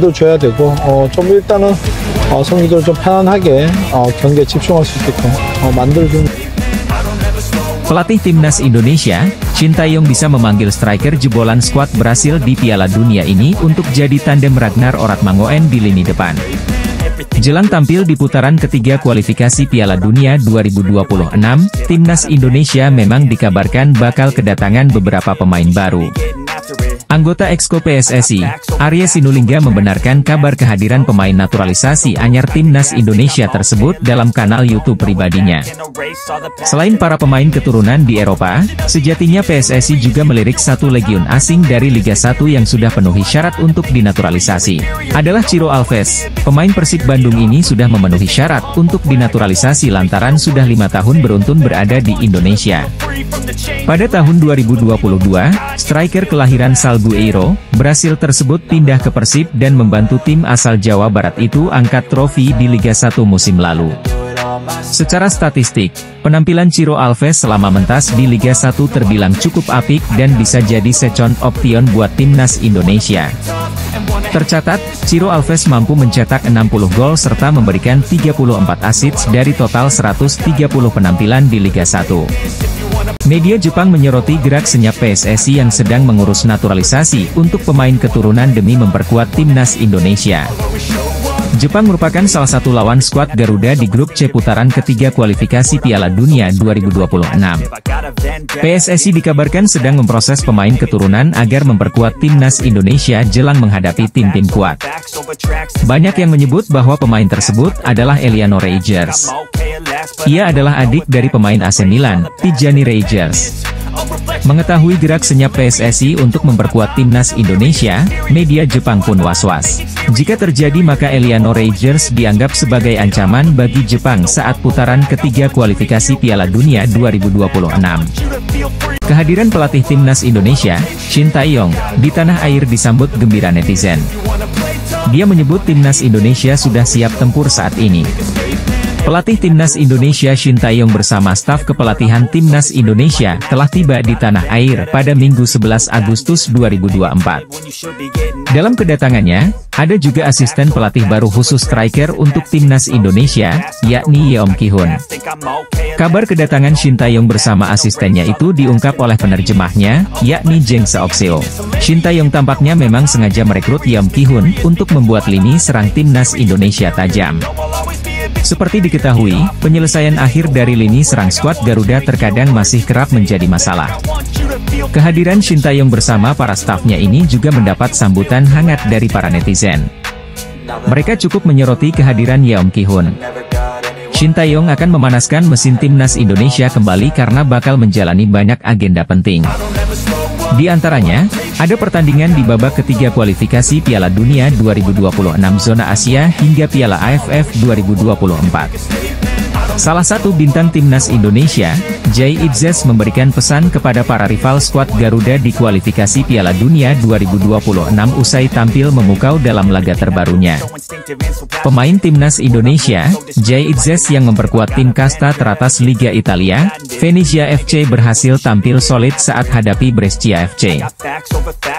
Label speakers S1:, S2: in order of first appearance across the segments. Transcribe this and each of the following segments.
S1: 도 줘야 되고 좀 일단은 선수들 좀 편안하게 경기에 집중할 수 있게끔 만들어주는.
S2: Pelatih Timnas Indonesia, Shin Tae-yong bisa memanggil striker jebolan skuad Brasil di Piala Dunia ini untuk jadi tandem Ragnar Oratmangoen di lini depan. Jelang tampil di putaran ketiga kualifikasi Piala Dunia 2026, Timnas Indonesia memang dikabarkan bakal kedatangan beberapa pemain baru. Anggota Exco PSSI, Arya Sinulinga membenarkan kabar kehadiran pemain naturalisasi anyar Timnas Indonesia tersebut dalam kanal YouTube pribadinya. Selain para pemain keturunan di Eropa, sejatinya PSSI juga melirik satu legiun asing dari Liga 1 yang sudah penuhi syarat untuk dinaturalisasi. Adalah Ciro Alves. Pemain Persib Bandung ini sudah memenuhi syarat untuk dinaturalisasi lantaran sudah 5 tahun beruntun berada di Indonesia. Pada tahun 2022, striker kelahiran Salgueiro, Brasil tersebut pindah ke Persib dan membantu tim asal Jawa Barat itu angkat trofi di Liga 1 musim lalu. Secara statistik, penampilan Ciro Alves selama mentas di Liga 1 terbilang cukup apik dan bisa jadi second option buat Timnas Indonesia. Tercatat, Ciro Alves mampu mencetak 60 gol serta memberikan 34 assist dari total 130 penampilan di Liga 1. Media Jepang menyoroti gerak senyap PSSI yang sedang mengurus naturalisasi untuk pemain keturunan demi memperkuat Timnas Indonesia. Jepang merupakan salah satu lawan skuad Garuda di grup C putaran ketiga kualifikasi Piala Dunia 2026. PSSI dikabarkan sedang memproses pemain keturunan agar memperkuat Timnas Indonesia jelang menghadapi tim-tim kuat. Banyak yang menyebut bahwa pemain tersebut adalah Eliano Reijers. Ia adalah adik dari pemain AC Milan, Tijani Reijers. Mengetahui gerak senyap PSSI untuk memperkuat Timnas Indonesia, media Jepang pun was-was. Jika terjadi maka Eliano Reijers dianggap sebagai ancaman bagi Jepang saat putaran ketiga kualifikasi Piala Dunia 2026. Kehadiran pelatih Timnas Indonesia, Shin Tae-yong, di tanah air disambut gembira netizen. Dia menyebut Timnas Indonesia sudah siap tempur saat ini. Pelatih Timnas Indonesia Shin Tae-yong bersama staf kepelatihan Timnas Indonesia telah tiba di tanah air pada Minggu 11 Agustus 2024. Dalam kedatangannya, ada juga asisten pelatih baru khusus striker untuk Timnas Indonesia, yakni Yeom Ki-hun. Kabar kedatangan Shin Tae-yong bersama asistennya itu diungkap oleh penerjemahnya, yakni Jeng Seok-seo. Shin Tae-yong tampaknya memang sengaja merekrut Yeom Ki-hun untuk membuat lini serang Timnas Indonesia tajam. Seperti diketahui, penyelesaian akhir dari lini serang skuad Garuda terkadang masih kerap menjadi masalah. Kehadiran Shin Tae-yong bersama para stafnya ini juga mendapat sambutan hangat dari para netizen. Mereka cukup menyoroti kehadiran Yeom Ki-hun. Shin Tae-yong akan memanaskan mesin Timnas Indonesia kembali karena bakal menjalani banyak agenda penting. Di antaranya, ada pertandingan di babak ketiga kualifikasi Piala Dunia 2026 zona Asia hingga Piala AFF 2024. Salah satu bintang Timnas Indonesia, Jay Itzes memberikan pesan kepada para rival skuad Garuda di kualifikasi Piala Dunia 2026 usai tampil memukau dalam laga terbarunya. Pemain Timnas Indonesia, Jay Itzes yang memperkuat tim kasta teratas Liga Italia, Venezia FC berhasil tampil solid saat hadapi Brescia FC.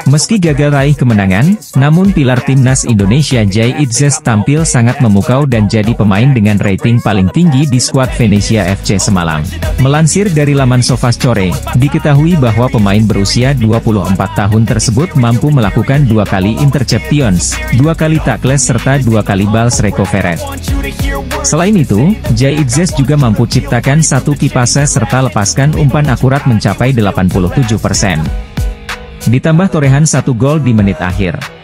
S2: Meski gagal raih kemenangan, namun pilar Timnas Indonesia Jay Itzes tampil sangat memukau dan jadi pemain dengan rating paling tinggi di skuad Venezia FC semalam. Melansir dari laman SofaScore, diketahui bahwa pemain berusia 24 tahun tersebut mampu melakukan 2 kali interceptions, 2 kali tackles serta 2 kali balls recovered. Selain itu, Jay Itzes juga mampu ciptakan 1 key passes serta lepaskan umpan akurat mencapai 87%. Ditambah torehan 1 gol di menit akhir.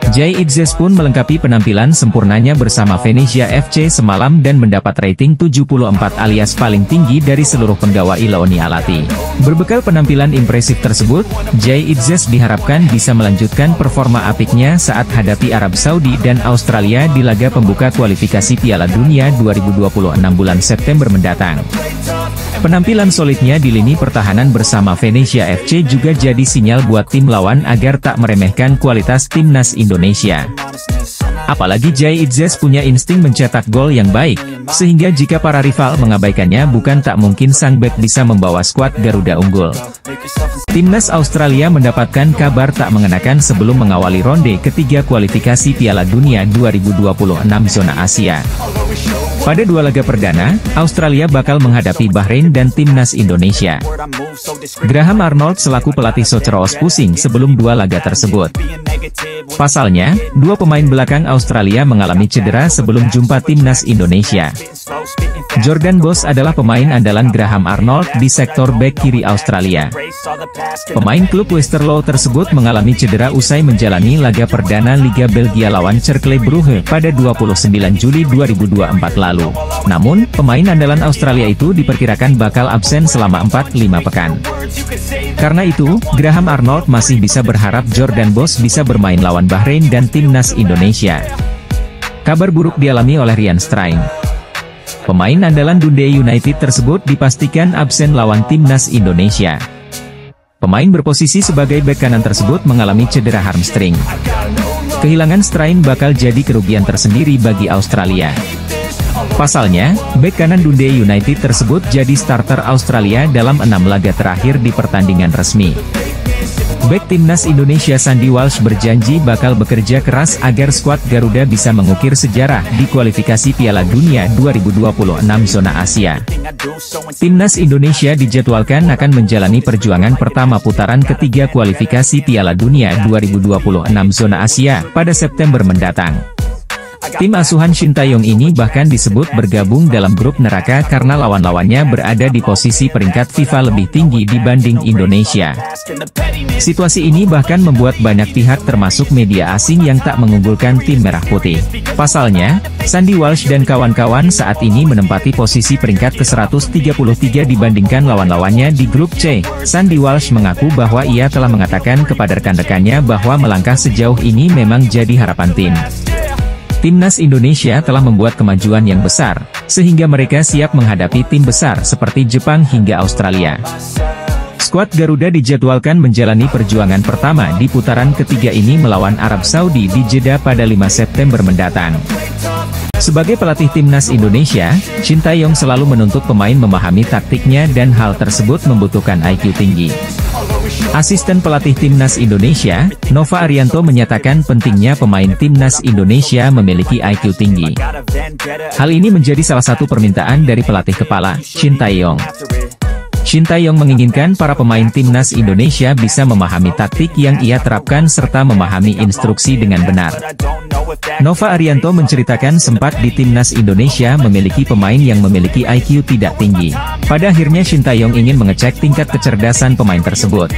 S2: Jay Itzes pun melengkapi penampilan sempurnanya bersama Venezia FC semalam dan mendapat rating 74 alias paling tinggi dari seluruh penggawa Ilaoni Alati. Berbekal penampilan impresif tersebut, Jay Itzes diharapkan bisa melanjutkan performa apiknya saat hadapi Arab Saudi dan Australia di laga pembuka kualifikasi Piala Dunia 2026 bulan September mendatang. Penampilan solidnya di lini pertahanan bersama Venezia FC juga jadi sinyal buat tim lawan agar tak meremehkan kualitas timnas Indonesia. Apalagi Jay Itzes punya insting mencetak gol yang baik, sehingga jika para rival mengabaikannya bukan tak mungkin sang bek bisa membawa skuad Garuda unggul. Timnas Australia mendapatkan kabar tak mengenakan sebelum mengawali ronde ketiga kualifikasi Piala Dunia 2026 zona Asia. Pada dua laga perdana, Australia bakal menghadapi Bahrain dan timnas Indonesia. Graham Arnold selaku pelatih Socceroos pusing sebelum dua laga tersebut. Pasalnya, dua pemain belakang Australia mengalami cedera sebelum jumpa timnas Indonesia. Jordan Boss adalah pemain andalan Graham Arnold di sektor bek kiri Australia. Pemain klub Westerlo tersebut mengalami cedera usai menjalani laga perdana Liga Belgia lawan Cercle Brugge pada 29 Juli 2024 lalu. Namun, pemain andalan Australia itu diperkirakan bakal absen selama 4-5 pekan. Karena itu, Graham Arnold masih bisa berharap Jordan Boss bisa bermain lawan Bahrain dan timnas Indonesia. Kabar buruk dialami oleh Ryan Strijn. Pemain andalan Dundee United tersebut dipastikan absen lawan timnas Indonesia. Pemain berposisi sebagai bek kanan tersebut mengalami cedera hamstring. Kehilangan Strijn bakal jadi kerugian tersendiri bagi Australia. Pasalnya, bek kanan Dundee United tersebut jadi starter Australia dalam 6 laga terakhir di pertandingan resmi. Bek timnas Indonesia Sandy Walsh berjanji bakal bekerja keras agar skuad Garuda bisa mengukir sejarah di kualifikasi Piala Dunia 2026 zona Asia. Timnas Indonesia dijadwalkan akan menjalani perjuangan pertama putaran ketiga kualifikasi Piala Dunia 2026 zona Asia pada September mendatang. Tim asuhan Shin Tae-yong ini bahkan disebut bergabung dalam grup neraka karena lawan-lawannya berada di posisi peringkat FIFA lebih tinggi dibanding Indonesia. Situasi ini bahkan membuat banyak pihak termasuk media asing yang tak mengunggulkan tim merah putih. Pasalnya, Sandy Walsh dan kawan-kawan saat ini menempati posisi peringkat ke-133 dibandingkan lawan-lawannya di grup C. Sandy Walsh mengaku bahwa ia telah mengatakan kepada rekan-rekannya bahwa melangkah sejauh ini memang jadi harapan tim. Timnas Indonesia telah membuat kemajuan yang besar, sehingga mereka siap menghadapi tim besar seperti Jepang hingga Australia. Skuad Garuda dijadwalkan menjalani perjuangan pertama di putaran ketiga ini melawan Arab Saudi di Jeddah pada 5 September mendatang. Sebagai pelatih timnas Indonesia, Shin Tae-yong selalu menuntut pemain memahami taktiknya dan hal tersebut membutuhkan IQ tinggi. Asisten pelatih timnas Indonesia, Nova Arianto menyatakan pentingnya pemain timnas Indonesia memiliki IQ tinggi. Hal ini menjadi salah satu permintaan dari pelatih kepala, Shin Tae-yong. Shin Tae-yong menginginkan para pemain timnas Indonesia bisa memahami taktik yang ia terapkan serta memahami instruksi dengan benar. Nova Arianto menceritakan sempat di timnas Indonesia memiliki pemain yang memiliki IQ tidak tinggi. Pada akhirnya Shin Tae-yong ingin mengecek tingkat kecerdasan pemain tersebut.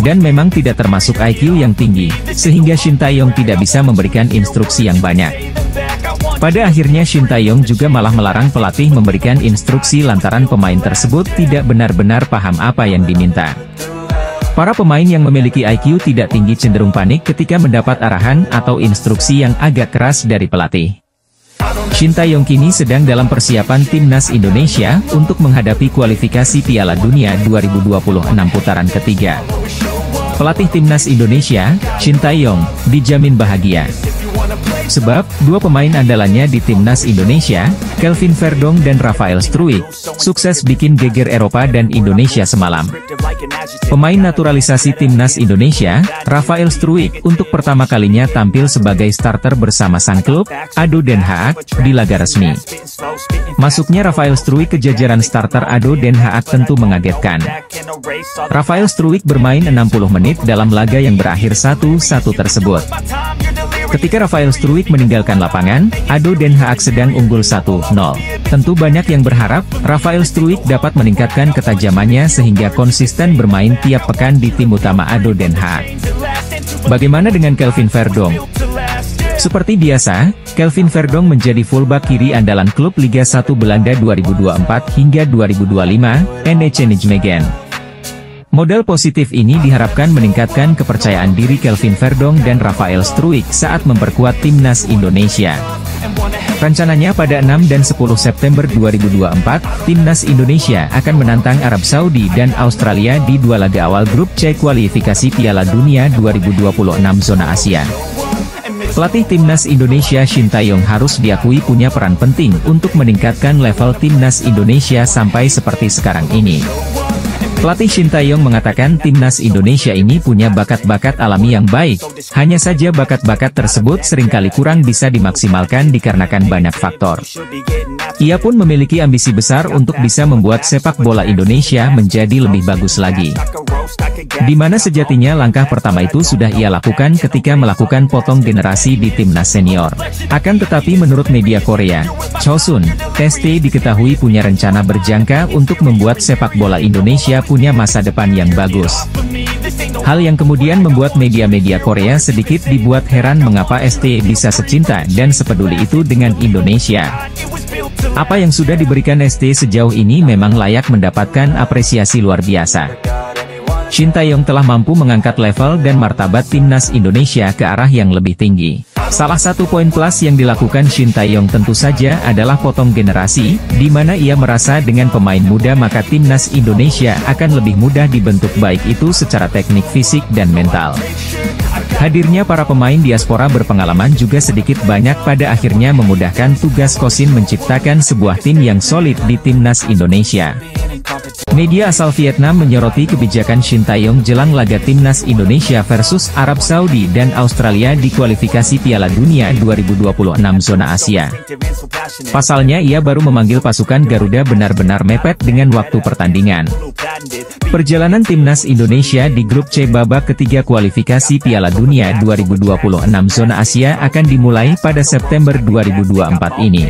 S2: Dan memang tidak termasuk IQ yang tinggi, sehingga Shin Tae-yong tidak bisa memberikan instruksi yang banyak. Pada akhirnya Shin Tae-yong juga malah melarang pelatih memberikan instruksi lantaran pemain tersebut tidak benar-benar paham apa yang diminta. Para pemain yang memiliki IQ tidak tinggi cenderung panik ketika mendapat arahan atau instruksi yang agak keras dari pelatih. Shin Tae-yong kini sedang dalam persiapan timnas Indonesia untuk menghadapi kualifikasi Piala Dunia 2026 putaran ketiga. Pelatih timnas Indonesia, Shin Tae-yong, dijamin bahagia. Sebab, dua pemain andalannya di timnas Indonesia, Kelvin Verdong dan Rafael Struijk, sukses bikin geger Eropa dan Indonesia semalam. Pemain naturalisasi timnas Indonesia, Rafael Struijk, untuk pertama kalinya tampil sebagai starter bersama sang klub, ADO Den Haag, di laga resmi. Masuknya Rafael Struijk ke jajaran starter ADO Den Haag tentu mengagetkan. Rafael Struijk bermain 60 menit dalam laga yang berakhir 1-1 tersebut. Ketika Rafael Struijk meninggalkan lapangan, ADO Den Haag sedang unggul 1-0. Tentu banyak yang berharap, Rafael Struijk dapat meningkatkan ketajamannya sehingga konsisten bermain tiap pekan di tim utama ADO Den Haag. Bagaimana dengan Kelvin Verdong? Seperti biasa, Kelvin Verdong menjadi fullback kiri andalan klub Liga 1 Belanda 2024 hingga 2025, NEC Nijmegen. Modal positif ini diharapkan meningkatkan kepercayaan diri Kelvin Verdong dan Rafael Struijk saat memperkuat timnas Indonesia. Rencananya pada 6 dan 10 September 2024, Timnas Indonesia akan menantang Arab Saudi dan Australia di dua laga awal grup C kualifikasi Piala Dunia 2026 zona Asia. Pelatih Timnas Indonesia Shin Tae-yong harus diakui punya peran penting untuk meningkatkan level Timnas Indonesia sampai seperti sekarang ini. Pelatih Shin Tae-yong mengatakan Timnas Indonesia ini punya bakat-bakat alami yang baik, hanya saja bakat-bakat tersebut seringkali kurang bisa dimaksimalkan dikarenakan banyak faktor. Ia pun memiliki ambisi besar untuk bisa membuat sepak bola Indonesia menjadi lebih bagus lagi. Di mana sejatinya langkah pertama itu sudah ia lakukan ketika melakukan potong generasi di Timnas Senior. Akan tetapi menurut media Korea, Chosun, ST diketahui punya rencana berjangka untuk membuat sepak bola Indonesia punya masa depan yang bagus. Hal yang kemudian membuat media-media Korea sedikit dibuat heran mengapa ST bisa secinta dan sepeduli itu dengan Indonesia. Apa yang sudah diberikan ST sejauh ini memang layak mendapatkan apresiasi luar biasa. Shin Tae-yong telah mampu mengangkat level dan martabat Timnas Indonesia ke arah yang lebih tinggi. Salah satu poin plus yang dilakukan Shin Tae-yong tentu saja adalah potong generasi, di mana ia merasa dengan pemain muda maka Timnas Indonesia akan lebih mudah dibentuk baik itu secara teknik fisik dan mental. Hadirnya para pemain diaspora berpengalaman juga sedikit banyak pada akhirnya memudahkan tugas Kosin menciptakan sebuah tim yang solid di Timnas Indonesia. Media asal Vietnam menyoroti kebijakan Shin Tae-yong jelang laga Timnas Indonesia versus Arab Saudi dan Australia di kualifikasi Piala Dunia 2026 zona Asia. Pasalnya ia baru memanggil pasukan Garuda benar-benar mepet dengan waktu pertandingan. Perjalanan Timnas Indonesia di grup C babak ketiga kualifikasi Piala Dunia 2026 zona Asia akan dimulai pada September 2024 ini.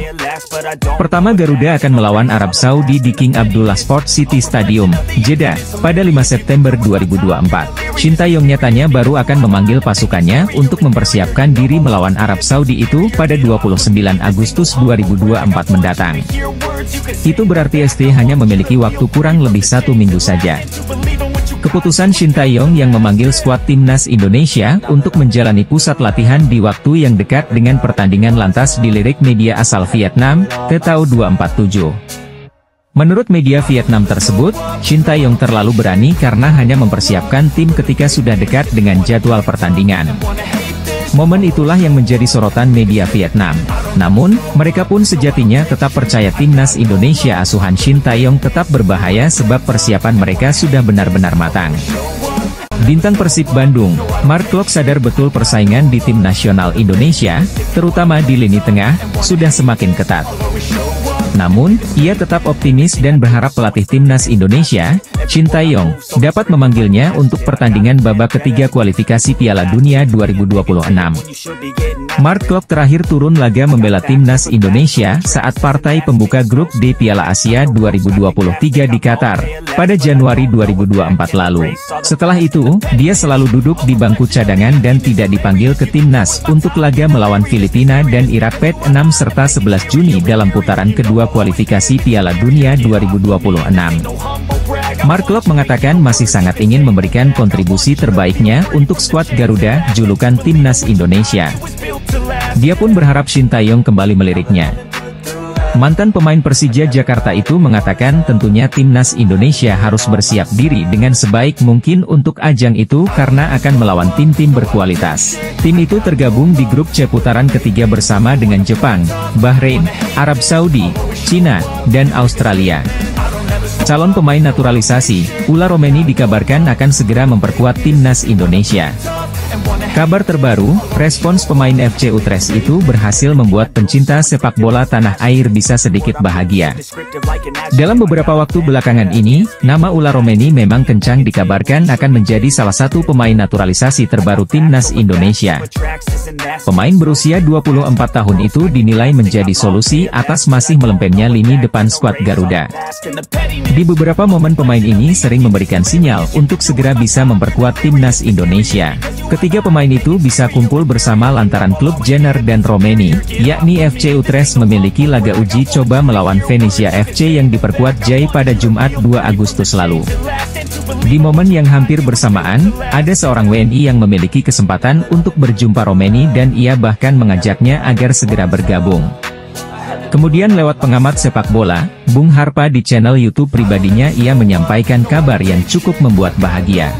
S2: Pertama Garuda akan melawan Arab Saudi di King Abdullah Sports City Stadium, Jeddah, pada 5 September 2024. Shin Tae-yong nyatanya baru akan memanggil pasukannya untuk mempersiapkan diri melawan Arab Saudi itu pada 29 Agustus 2024 mendatang. Itu berarti ST hanya memiliki waktu kurang lebih 1 minggu saja. Keputusan Shin Tae-yong yang memanggil skuad Timnas Indonesia untuk menjalani pusat latihan di waktu yang dekat dengan pertandingan lantas dilirik media asal Vietnam, TTAU 247. Menurut media Vietnam tersebut, Shin Tae-yong terlalu berani karena hanya mempersiapkan tim ketika sudah dekat dengan jadwal pertandingan. Momen itulah yang menjadi sorotan media Vietnam. Namun, mereka pun sejatinya tetap percaya Timnas Indonesia asuhan Shin Tae-yong tetap berbahaya sebab persiapan mereka sudah benar-benar matang. Bintang Persib Bandung, Mark Klok sadar betul persaingan di tim nasional Indonesia, terutama di lini tengah, sudah semakin ketat. Namun, ia tetap optimis dan berharap pelatih Timnas Indonesia, Shin Tae-yong, dapat memanggilnya untuk pertandingan babak ketiga kualifikasi Piala Dunia 2026. Mark Klok terakhir turun laga membela Timnas Indonesia saat partai pembuka grup D Piala Asia 2023 di Qatar, pada Januari 2024 lalu. Setelah itu, dia selalu duduk di bangku cadangan dan tidak dipanggil ke Timnas untuk laga melawan Filipina dan Irak pada 6 serta 11 Juni dalam putaran kedua kualifikasi Piala Dunia 2026. Mark Klok mengatakan masih sangat ingin memberikan kontribusi terbaiknya untuk skuad Garuda, julukan Timnas Indonesia. Dia pun berharap Shin Tae-yong kembali meliriknya. Mantan pemain Persija Jakarta itu mengatakan tentunya Timnas Indonesia harus bersiap diri dengan sebaik mungkin untuk ajang itu karena akan melawan tim-tim berkualitas. Tim itu tergabung di grup C putaran ketiga bersama dengan Jepang, Bahrain, Arab Saudi, Cina, dan Australia. Calon pemain naturalisasi, Ula Romeni dikabarkan akan segera memperkuat Timnas Indonesia. Kabar terbaru, respons pemain FC Utrecht itu berhasil membuat pencinta sepak bola tanah air bisa sedikit bahagia. Dalam beberapa waktu belakangan ini, nama Ula Romeni memang kencang dikabarkan akan menjadi salah satu pemain naturalisasi terbaru Timnas Indonesia. Pemain berusia 24 tahun itu dinilai menjadi solusi atas masih melempemnya lini depan skuad Garuda. Di beberapa momen pemain ini sering memberikan sinyal untuk segera bisa memperkuat Timnas Indonesia. Ketiga pemain itu bisa kumpul bersama lantaran klub Jenner dan Romeni, yakni FC Utrecht memiliki laga uji coba melawan Venezia FC yang diperkuat Jai pada Jumat 2 Agustus lalu. Di momen yang hampir bersamaan, ada seorang WNI yang memiliki kesempatan untuk berjumpa Romeni dan ia bahkan mengajaknya agar segera bergabung. Kemudian lewat pengamat sepak bola, Bung Harpa di channel YouTube pribadinya ia menyampaikan kabar yang cukup membuat bahagia.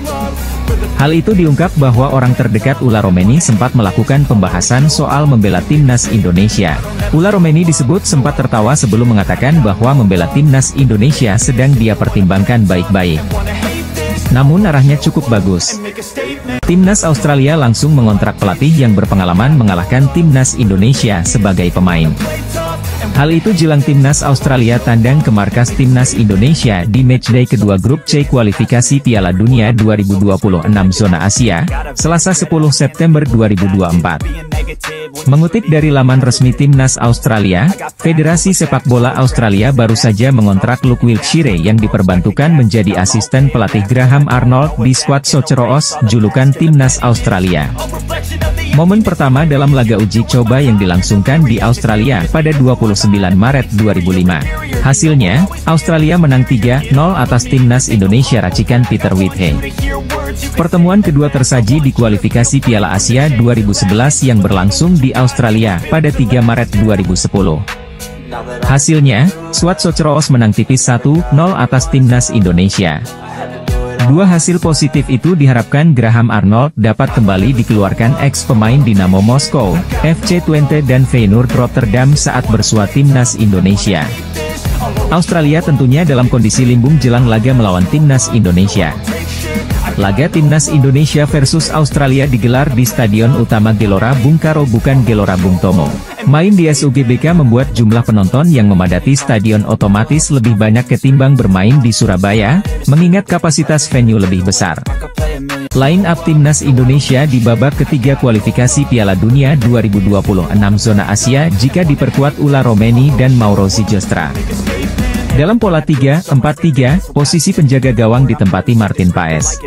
S2: Hal itu diungkap bahwa orang terdekat Ula Romeni sempat melakukan pembahasan soal membela timnas Indonesia. Ula Romeni disebut sempat tertawa sebelum mengatakan bahwa membela timnas Indonesia sedang dia pertimbangkan baik-baik. Namun arahnya cukup bagus. Timnas Australia langsung mengontrak pelatih yang berpengalaman mengalahkan timnas Indonesia sebagai pemain. Hal itu jelang timnas Australia tandang ke markas timnas Indonesia di matchday kedua grup C kualifikasi Piala Dunia 2026 zona Asia, Selasa 10 September 2024. Mengutip dari laman resmi timnas Australia, Federasi Sepak Bola Australia baru saja mengontrak Luke Wilkshire yang diperbantukan menjadi asisten pelatih Graham Arnold di skuad Socceroos, julukan timnas Australia. Momen pertama dalam laga uji coba yang dilangsungkan di Australia pada 29 Maret 2005. Hasilnya, Australia menang 3-0 atas timnas Indonesia racikan Peter Whitehey. Pertemuan kedua tersaji di kualifikasi Piala Asia 2011 yang berlangsung di Australia pada 3 Maret 2010. Hasilnya, skuad Socceroos menang tipis 1-0 atas timnas Indonesia. Dua hasil positif itu diharapkan Graham Arnold dapat kembali dikeluarkan ex-pemain Dinamo Moskow, FC Twente dan Feyenoord Rotterdam saat bersua timnas Indonesia. Australia tentunya dalam kondisi limbung jelang laga melawan timnas Indonesia. Laga timnas Indonesia versus Australia digelar di Stadion Utama Gelora Bung Karno bukan Gelora Bung Tomo. Main di SUGBK membuat jumlah penonton yang memadati stadion otomatis lebih banyak ketimbang bermain di Surabaya, mengingat kapasitas venue lebih besar. Line up timnas Indonesia di babak ketiga kualifikasi Piala Dunia 2026 zona Asia jika diperkuat Ula Romeni dan Mauro Zijostra. Dalam pola 3-4-3, posisi penjaga gawang ditempati Martin Paes.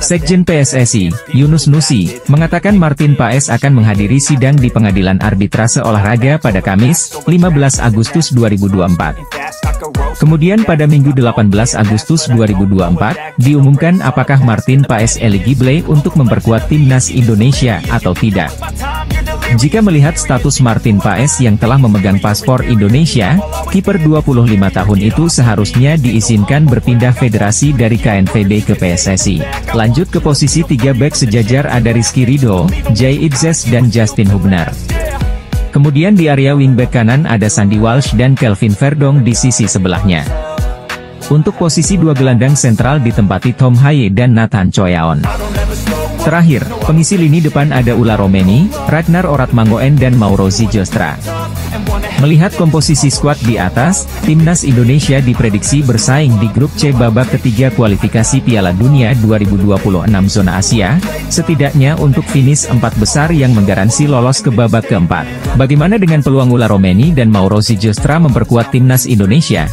S2: Sekjen PSSI, Yunus Nusi, mengatakan Martin Paes akan menghadiri sidang di Pengadilan Arbitrase Olahraga pada Kamis, 15 Agustus 2024. Kemudian pada Minggu 18 Agustus 2024, diumumkan apakah Martin Paes eligible untuk memperkuat timnas Indonesia atau tidak. Jika melihat status Martin Paes yang telah memegang paspor Indonesia, kiper 25 tahun itu seharusnya diizinkan berpindah federasi dari KNVB ke PSSI. Lanjut ke posisi 3 bek sejajar ada Rizky Ridho, Jay Idzes dan Justin Hubner. Kemudian di area wingback kanan ada Sandy Walsh dan Kelvin Verdong di sisi sebelahnya. Untuk posisi 2 gelandang sentral ditempati Tom Haye dan Nathan Choyaon. Terakhir, pengisi lini depan ada Ula Romeni, Ragnar Oratmangoen dan Mauro Zijostra. Melihat komposisi skuad di atas, timnas Indonesia diprediksi bersaing di grup C babak ketiga kualifikasi Piala Dunia 2026 zona Asia, setidaknya untuk finish 4 besar yang menggaransi lolos ke babak keempat. Bagaimana dengan peluang Ula Romeni dan Mauro Zijostra memperkuat timnas Indonesia?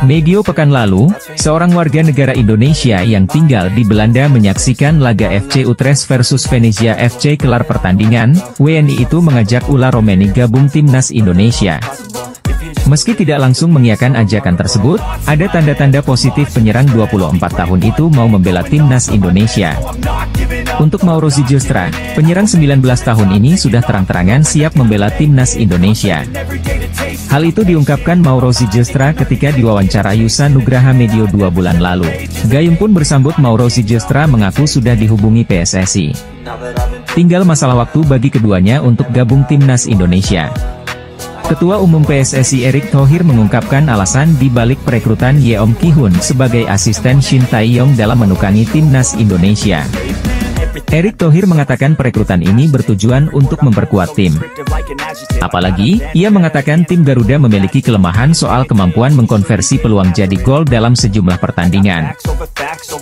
S2: Medio pekan lalu, seorang warga negara Indonesia yang tinggal di Belanda menyaksikan laga FC Utrecht versus Venezia FC kelar pertandingan, WNI itu mengajak Ula Romeni gabung timnas Indonesia. Meski tidak langsung mengiyakan ajakan tersebut, ada tanda-tanda positif penyerang 24 tahun itu mau membela timnas Indonesia. Untuk Mauro Zijostra, penyerang 19 tahun ini sudah terang-terangan siap membela timnas Indonesia. Hal itu diungkapkan Mauro Zijostra ketika diwawancara Yusa Nugraha Medio 2 bulan lalu. Gayung pun bersambut Mauro Zijostra mengaku sudah dihubungi PSSI. Tinggal masalah waktu bagi keduanya untuk gabung timnas Indonesia. Ketua Umum PSSI Erick Thohir mengungkapkan alasan di balik perekrutan Yeom Ki-hun sebagai asisten Shin Tae-yong dalam menukangi timnas Indonesia. Erick Thohir mengatakan perekrutan ini bertujuan untuk memperkuat tim. Apalagi, ia mengatakan tim Garuda memiliki kelemahan soal kemampuan mengkonversi peluang jadi gol dalam sejumlah pertandingan.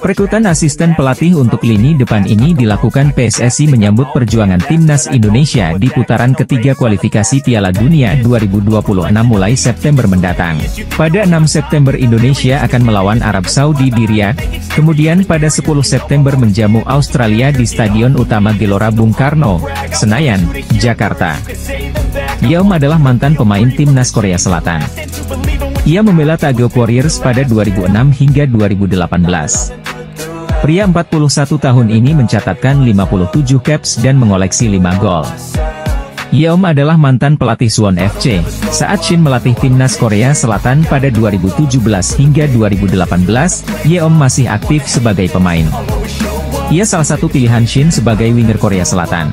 S2: Perekrutan asisten pelatih untuk lini depan ini dilakukan PSSI menyambut perjuangan timnas Indonesia di putaran ketiga kualifikasi Piala Dunia 2026 mulai September mendatang. Pada 6 September Indonesia akan melawan Arab Saudi di Riyadh, kemudian pada 10 September menjamu Australia di Stadion Utama Gelora Bung Karno, Senayan, Jakarta. Yeom adalah mantan pemain timnas Korea Selatan. Ia membela Taegeo Warriors pada 2006 hingga 2018. Pria 41 tahun ini mencatatkan 57 caps dan mengoleksi 5 gol. Yeom adalah mantan pelatih Suwon FC, saat Shin melatih timnas Korea Selatan pada 2017 hingga 2018, Yeom masih aktif sebagai pemain. Ia salah satu pilihan Shin sebagai winger Korea Selatan.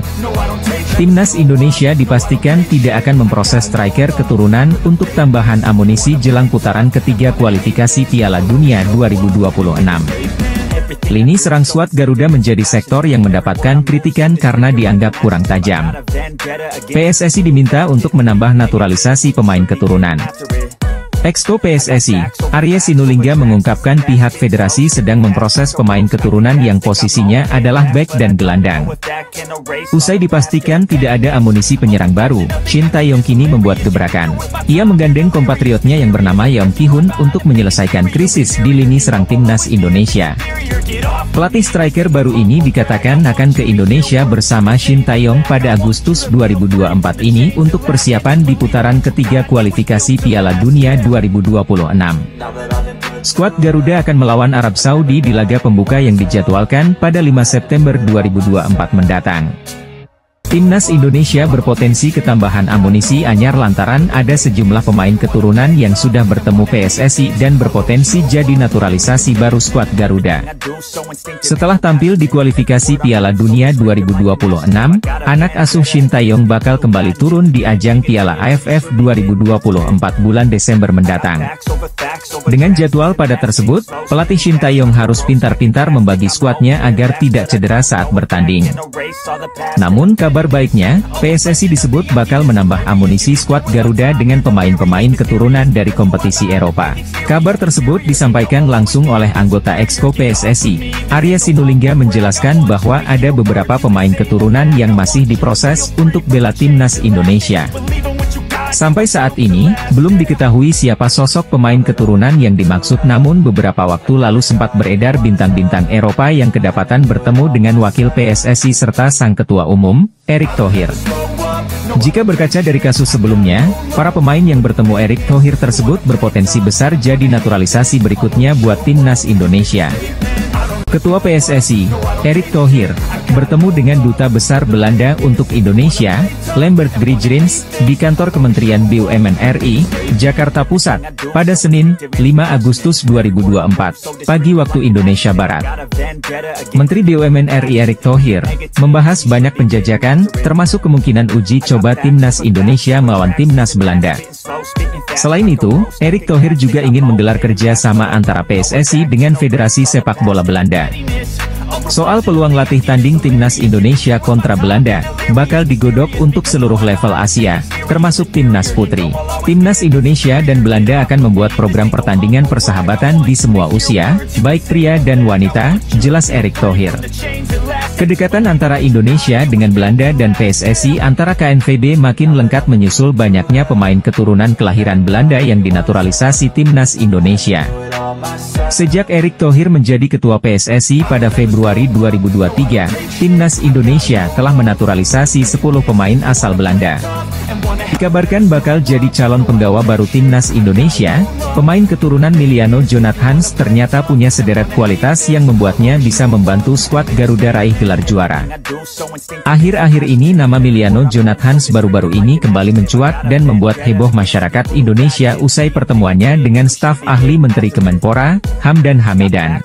S2: Timnas Indonesia dipastikan tidak akan memproses striker keturunan untuk tambahan amunisi jelang putaran ketiga kualifikasi Piala Dunia 2026. Lini serang skuad Garuda menjadi sektor yang mendapatkan kritikan karena dianggap kurang tajam. PSSI diminta untuk menambah naturalisasi pemain keturunan. Exco PSSI, Arya Sinulinga mengungkapkan pihak federasi sedang memproses pemain keturunan yang posisinya adalah bek dan gelandang. Usai dipastikan tidak ada amunisi penyerang baru, Shin Tae-yong kini membuat gebrakan. Ia menggandeng kompatriotnya yang bernama Yeom Ki-hun untuk menyelesaikan krisis di lini serang timnas Indonesia. Pelatih striker baru ini dikatakan akan ke Indonesia bersama Shin Tae-yong pada Agustus 2024 ini untuk persiapan di putaran ketiga kualifikasi Piala Dunia 2026. Skuad Garuda akan melawan Arab Saudi di laga pembuka yang dijadwalkan pada 5 September 2024 mendatang. Timnas Indonesia berpotensi ketambahan amunisi anyar lantaran ada sejumlah pemain keturunan yang sudah bertemu PSSI dan berpotensi jadi naturalisasi baru skuad Garuda. Setelah tampil di kualifikasi Piala Dunia 2026, anak asuh Shin Tae-yong bakal kembali turun di ajang Piala AFF 2024 bulan Desember mendatang. Dengan jadwal pada tersebut, pelatih Shin Tae-yong harus pintar-pintar membagi skuadnya agar tidak cedera saat bertanding. Namun kabar baiknya, PSSI disebut bakal menambah amunisi skuad Garuda dengan pemain-pemain keturunan dari kompetisi Eropa. Kabar tersebut disampaikan langsung oleh anggota Exco PSSI, Arya Sinulinga menjelaskan bahwa ada beberapa pemain keturunan yang masih diproses untuk bela timnas Indonesia. Sampai saat ini, belum diketahui siapa sosok pemain keturunan yang dimaksud, namun beberapa waktu lalu sempat beredar bintang-bintang Eropa yang kedapatan bertemu dengan wakil PSSI serta sang ketua umum, Erick Thohir. Jika berkaca dari kasus sebelumnya, para pemain yang bertemu Erick Thohir tersebut berpotensi besar jadi naturalisasi berikutnya buat timnas Indonesia. Ketua PSSI, Erick Thohir, bertemu dengan Duta Besar Belanda untuk Indonesia, Lambert Grijrins, di kantor Kementerian BUMN RI, Jakarta Pusat, pada Senin, 5 Agustus 2024, pagi waktu Indonesia Barat. Menteri BUMN RI Erick Thohir, membahas banyak penjajakan, termasuk kemungkinan uji coba timnas Indonesia melawan timnas Belanda. Selain itu, Erick Thohir juga ingin menggelar kerja sama antara PSSI dengan Federasi Sepak Bola Belanda. Soal peluang latih tanding timnas Indonesia kontra Belanda, bakal digodok untuk seluruh level Asia, termasuk timnas putri. Timnas Indonesia dan Belanda akan membuat program pertandingan persahabatan di semua usia, baik pria dan wanita, jelas Erick Thohir. Kedekatan antara Indonesia dengan Belanda dan PSSI antara KNVB makin lengkap menyusul banyaknya pemain keturunan kelahiran Belanda yang dinaturalisasi timnas Indonesia. Sejak Erick Thohir menjadi ketua PSSI pada Februari 2023, timnas Indonesia telah menaturalisasi 10 pemain asal Belanda. Dikabarkan bakal jadi calon penggawa baru timnas Indonesia, pemain keturunan Miliano Jonathans ternyata punya sederet kualitas yang membuatnya bisa membantu skuad Garuda raih gelar juara. Akhir-akhir ini nama Miliano Jonathans baru-baru ini kembali mencuat dan membuat heboh masyarakat Indonesia usai pertemuannya dengan staf ahli Menteri Kemenpora, Hamdan Hamedan.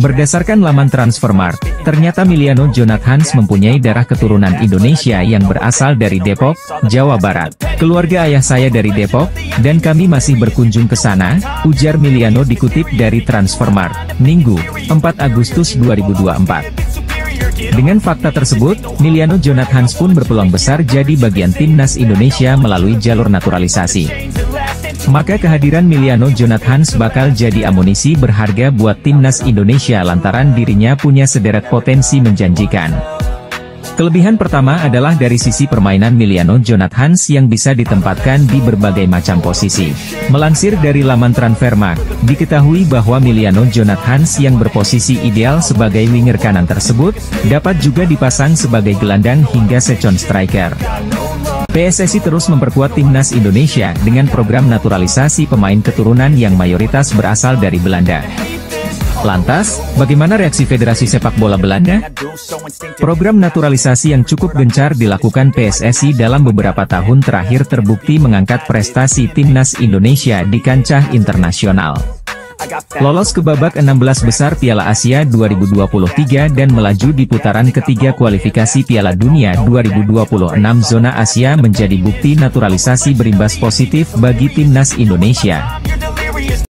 S2: Berdasarkan laman Transfermarkt, ternyata Miliano Jonathans mempunyai darah keturunan Indonesia yang berasal dari Depok, Jawa Barat. Keluarga ayah saya dari Depok, dan kami masih berkunjung ke sana, ujar Miliano dikutip dari Transfermarkt, Minggu, 4 Agustus 2024. Dengan fakta tersebut, Miliano Jonathans pun berpeluang besar jadi bagian timnas Indonesia melalui jalur naturalisasi. Maka kehadiran Miliano Jonathans bakal jadi amunisi berharga buat timnas Indonesia lantaran dirinya punya sederet potensi menjanjikan. Kelebihan pertama adalah dari sisi permainan Miliano Jonathans yang bisa ditempatkan di berbagai macam posisi. Melansir dari laman Transfermarkt, diketahui bahwa Miliano Jonathans yang berposisi ideal sebagai winger kanan tersebut, dapat juga dipasang sebagai gelandang hingga second striker. PSSI terus memperkuat timnas Indonesia dengan program naturalisasi pemain keturunan yang mayoritas berasal dari Belanda. Lantas, bagaimana reaksi Federasi Sepak Bola Belanda? Program naturalisasi yang cukup gencar dilakukan PSSI dalam beberapa tahun terakhir terbukti mengangkat prestasi timnas Indonesia di kancah internasional. Lolos ke babak 16 besar Piala Asia 2023 dan melaju di putaran ketiga kualifikasi Piala Dunia 2026 zona Asia menjadi bukti naturalisasi berimbas positif bagi timnas Indonesia.